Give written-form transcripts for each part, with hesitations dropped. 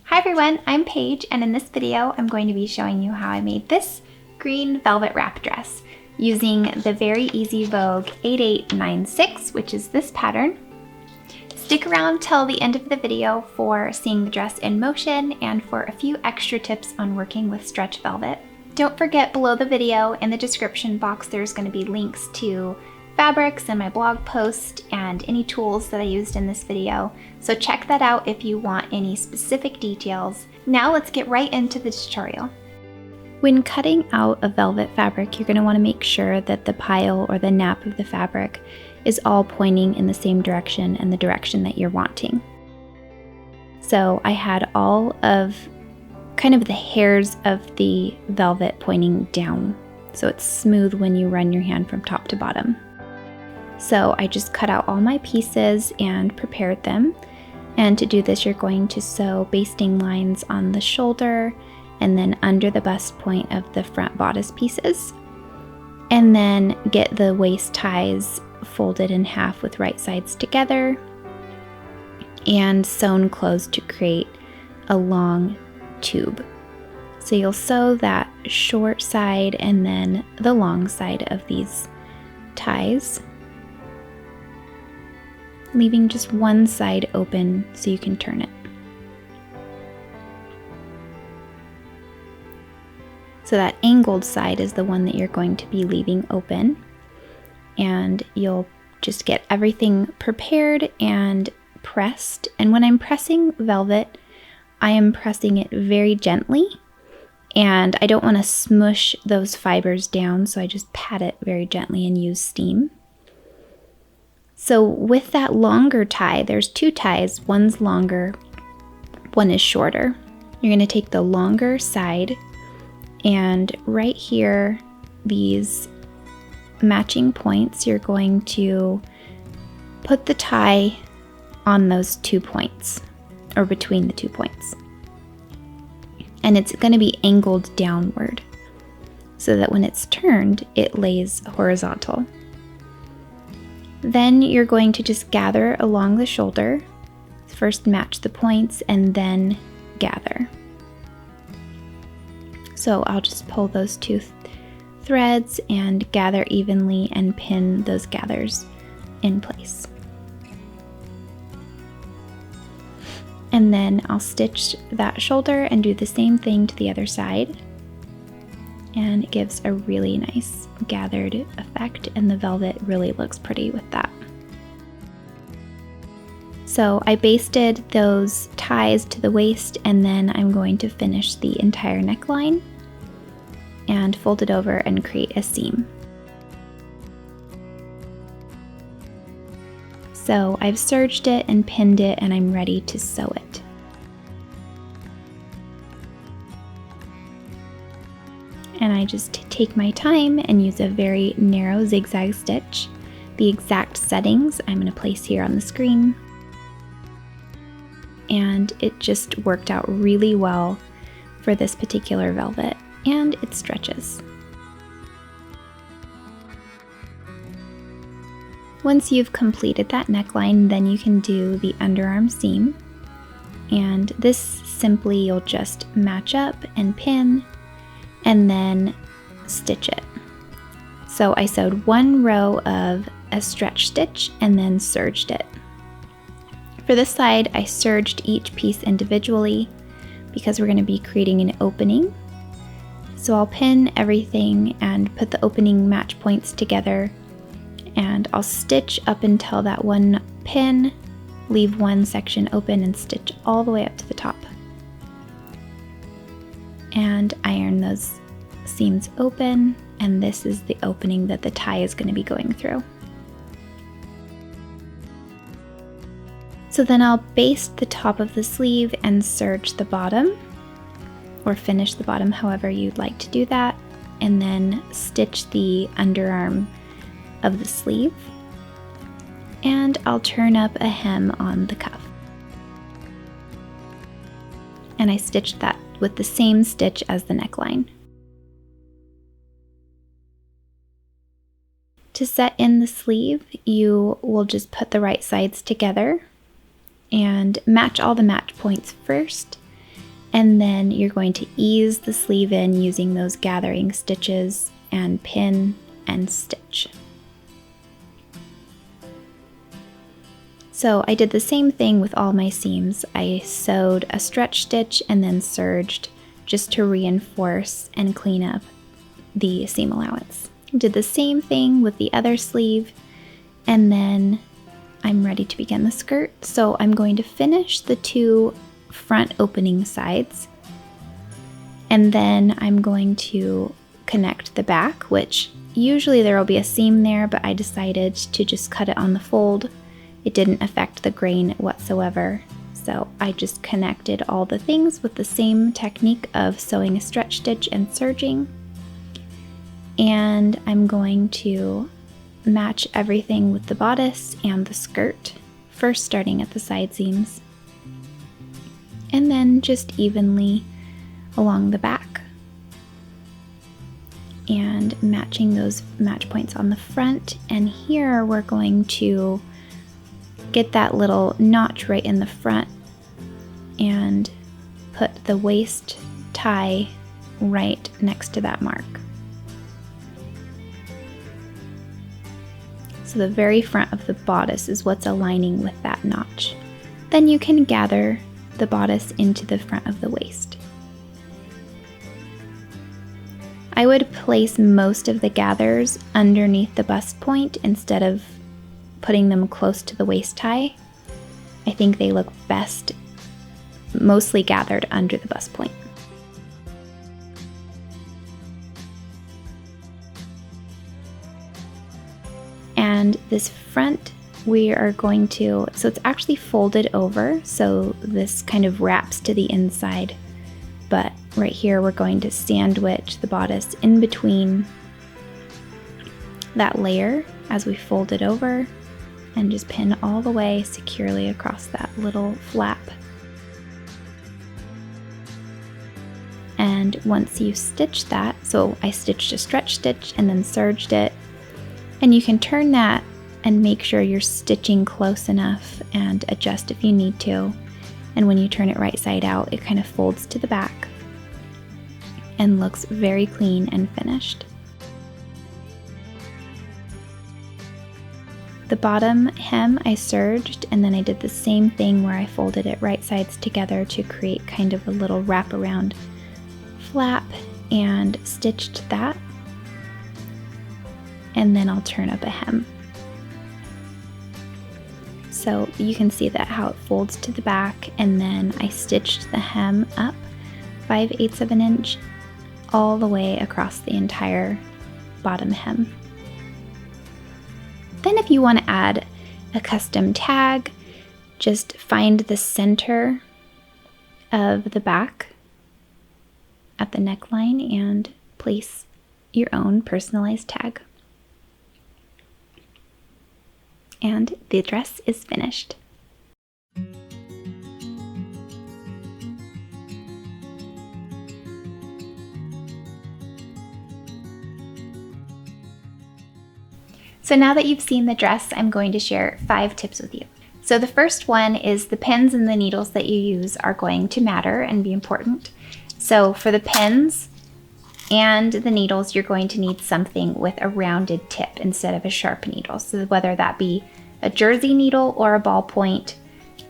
Hi everyone, I'm Paige, and in this video I'm going to be showing you how I made this green velvet wrap dress using the very easy Vogue 8896, which is this pattern. Stick around till the end of the video for seeing the dress in motion and for a few extra tips on working with stretch velvet. Don't forget, below the video in the description box there's going to be links to fabrics and my blog post and any tools that I used in this video, so check that out if you want any specific details. Now let's get right into the tutorial. When cutting out a velvet fabric, you're going to want to make sure that the pile or the nap of the fabric is all pointing in the same direction and the direction that you're wanting. So I had all of kind of the hairs of the velvet pointing down, so it's smooth when you run your hand from top to bottom. So I just cut out all my pieces and prepared them. And to do this, you're going to sew basting lines on the shoulder and then under the bust point of the front bodice pieces. And then get the waist ties folded in half with right sides together and sewn closed to create a long tube. So you'll sew that short side and then the long side of these ties, leaving just one side open so you can turn it. So that angled side is the one that you're going to be leaving open, and you'll just get everything prepared and pressed. And when I'm pressing velvet, I am pressing it very gently, and I don't want to smush those fibers down, so I just pat it very gently and use steam. So with that longer tie, there's two ties, one's longer, one is shorter. You're going to take the longer side, and right here, these matching points, you're going to put the tie on those 2 points, or between the 2 points. And it's going to be angled downward, so that when it's turned, it lays horizontal. Then you're going to just gather along the shoulder. First match the points and then gather. So I'll just pull those two threads and gather evenly and pin those gathers in place. And then I'll stitch that shoulder and do the same thing to the other side. And it gives a really nice gathered effect, and the velvet really looks pretty with that. So I basted those ties to the waist, and then I'm going to finish the entire neckline and fold it over and create a seam. So I've serged it and pinned it, and I'm ready to sew it. And I just take my time and use a very narrow zigzag stitch. The exact settings I'm going to place here on the screen. And it just worked out really well for this particular velvet, and it stretches. Once you've completed that neckline, then you can do the underarm seam. And this simply you'll just match up and pin and then stitch it. So I sewed one row of a stretch stitch and then serged it. For this side, I serged each piece individually because we're going to be creating an opening. So I'll pin everything and put the opening match points together, and I'll stitch up until that one pin, leave one section open and stitch all the way up to the top. And iron those seams open, and this is the opening that the tie is going to be going through. So then I'll baste the top of the sleeve and serge the bottom, or finish the bottom however you'd like to do that, and then stitch the underarm of the sleeve, and I'll turn up a hem on the cuff. And I stitched that with the same stitch as the neckline. To set in the sleeve, you will just put the right sides together and match all the match points first, And then you're going to ease the sleeve in using those gathering stitches and pin and stitch. So I did the same thing with all my seams. I sewed a stretch stitch and then serged just to reinforce and clean up the seam allowance. Did the same thing with the other sleeve, and then I'm ready to begin the skirt. So I'm going to finish the 2 front opening sides, and then I'm going to connect the back, which usually there will be a seam there, but I decided to just cut it on the fold. It didn't affect the grain whatsoever. So I just connected all the things with the same technique of sewing a stretch stitch and serging. And I'm going to match everything with the bodice and the skirt, first starting at the side seams, and then just evenly along the back, and matching those match points on the front. And here we're going to get that little notch right in the front and put the waist tie right next to that mark. So the very front of the bodice is what's aligning with that notch. Then you can gather the bodice into the front of the waist. I would place most of the gathers underneath the bust point instead of putting them close to the waist tie. I think they look best mostly gathered under the bust point. And this front, we are going to, so it's actually folded over, so this kind of wraps to the inside, but right here we're going to sandwich the bodice in between that layer as we fold it over, and just pin all the way securely across that little flap. And once you stitch that, so I stitched a stretch stitch and then serged it, and you can turn that and make sure you're stitching close enough and adjust if you need to. And when you turn it right side out, it kind of folds to the back and looks very clean and finished. The bottom hem I serged, and then I did the same thing where I folded it right sides together to create kind of a little wraparound flap, and stitched that. And then I'll turn up a hem. So you can see that how it folds to the back, and then I stitched the hem up 5/8 of an inch all the way across the entire bottom hem. Then if you want to add a custom tag, just find the center of the back at the neckline and place your own personalized tag. And the dress is finished. So now that you've seen the dress, I'm going to share 5 tips with you. So the first one is the pins and the needles that you use are going to matter and be important. So for the pins and the needles, you're going to need something with a rounded tip instead of a sharp needle. So whether that be a jersey needle or a ballpoint,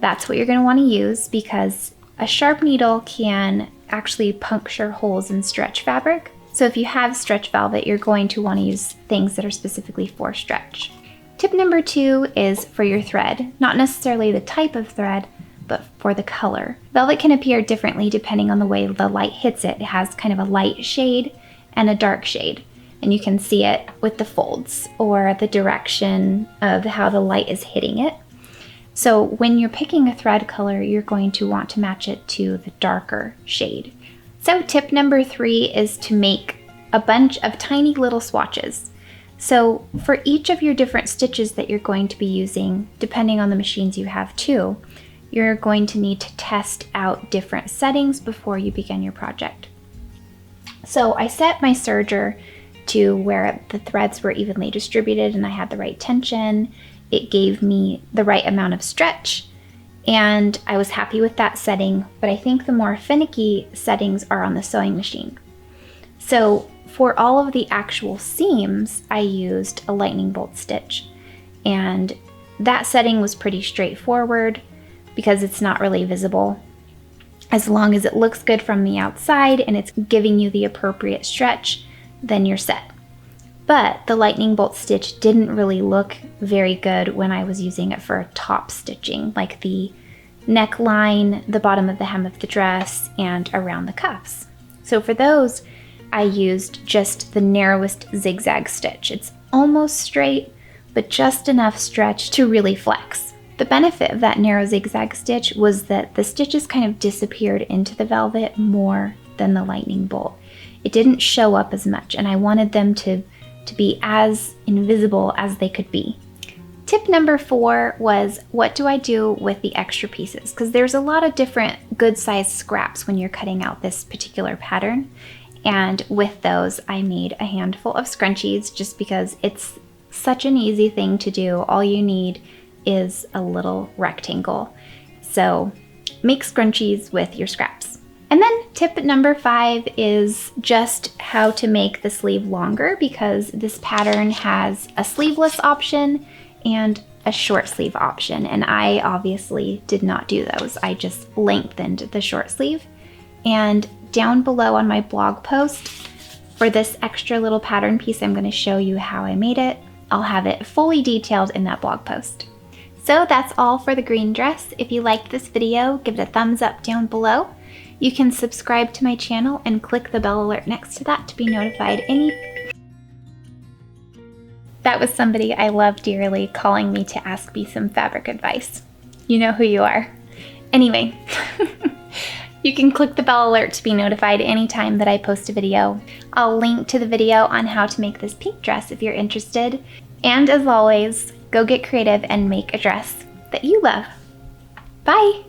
that's what you're going to want to use, because a sharp needle can actually puncture holes in stretch fabric. So if you have stretch velvet, you're going to want to use things that are specifically for stretch. Tip number 2 is for your thread, not necessarily the type of thread, but for the color. Velvet can appear differently depending on the way the light hits it. It has kind of a light shade and a dark shade, and you can see it with the folds or the direction of how the light is hitting it. So when you're picking a thread color, you're going to want to match it to the darker shade. So tip number 3 is to make a bunch of tiny little swatches. So for each of your different stitches that you're going to be using, depending on the machines you have too, you're going to need to test out different settings before you begin your project. So I set my serger to where the threads were evenly distributed and I had the right tension. It gave me the right amount of stretch, and I was happy with that setting, but I think the more finicky settings are on the sewing machine. So for all of the actual seams, I used a lightning bolt stitch, and that setting was pretty straightforward because it's not really visible. As long as it looks good from the outside and it's giving you the appropriate stretch, then you're set. But the lightning bolt stitch didn't really look very good when I was using it for top stitching, like the neckline, the bottom of the hem of the dress, and around the cuffs. So for those, I used just the narrowest zigzag stitch. It's almost straight, but just enough stretch to really flex. The benefit of that narrow zigzag stitch was that the stitches kind of disappeared into the velvet more than the lightning bolt. It didn't show up as much, and I wanted them to be as invisible as they could be. Tip number 4 was, what do I do with the extra pieces? Because there's a lot of different good sized scraps when you're cutting out this particular pattern. And with those, I made a handful of scrunchies just because it's such an easy thing to do. All you need is a little rectangle. So make scrunchies with your scraps. And then tip number 5 is just how to make the sleeve longer, because this pattern has a sleeveless option and a short sleeve option, and I obviously did not do those. I just lengthened the short sleeve. And down below on my blog post for this extra little pattern piece, I'm going to show you how I made it. I'll have it fully detailed in that blog post. So that's all for the green dress. If you liked this video, give it a thumbs up down below. You can subscribe to my channel and click the bell alert next to that to be notified That was somebody I love dearly calling me to ask me some fabric advice. You know who you are. Anyway, you can click the bell alert to be notified anytime that I post a video. I'll link to the video on how to make this pink dress if you're interested. And as always, go get creative and make a dress that you love. Bye!